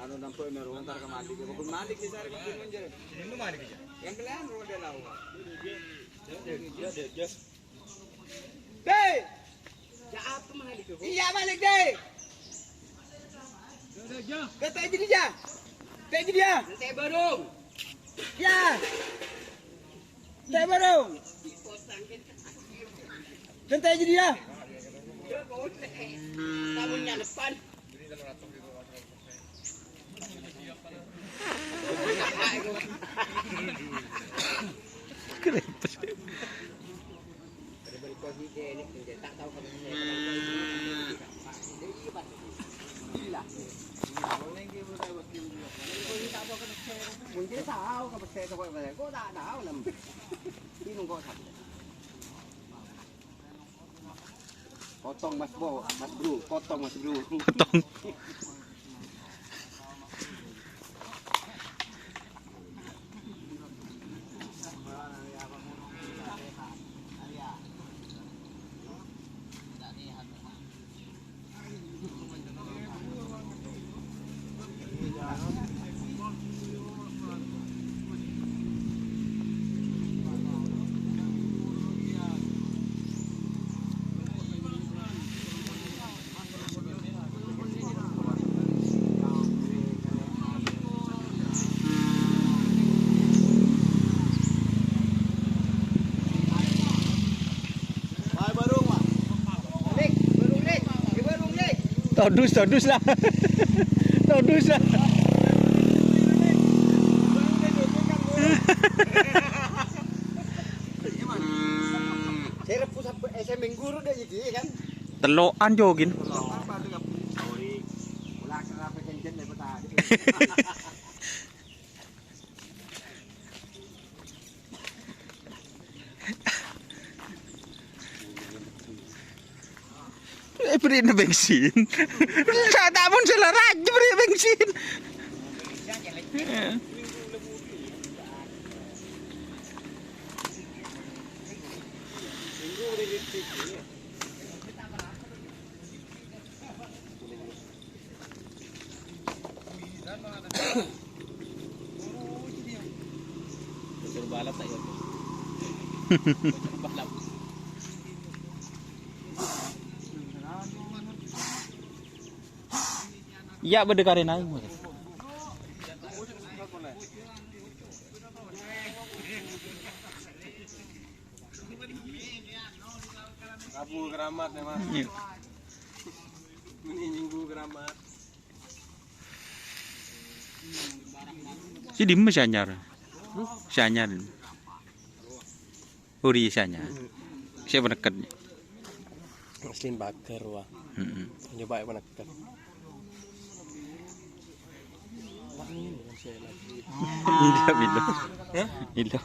Anu nampak meru antar ke mati ke bukan mati ke sare ke menjer. Ini mati ke. Yang kalian roda lawa. Just. Deh. Ya apa malik ke? Iya balik deh. Kata aja dia. Kata aja dia. Teh barung. Ya. Teh barung. Kata aja dia. Kamu nya depan. Kenapa? Potong mas bro, potong mas bro. Potong. Todus lah. Todus lah. Saya repus sampai minggu udah jadi kan. Telokan jogin. Beri bensin. Saya tak pun selera aja beri bensin. Balap tak ya? Balap. Ya berdekarin aja. Abu keramat ya mas. Ini minggu keramat. Si dim sanyar. Sanyar. Uri sanyar. Siapa dekat? Mesin bakar wah. Nyoba yang menekan. Iya bilo. Bilo.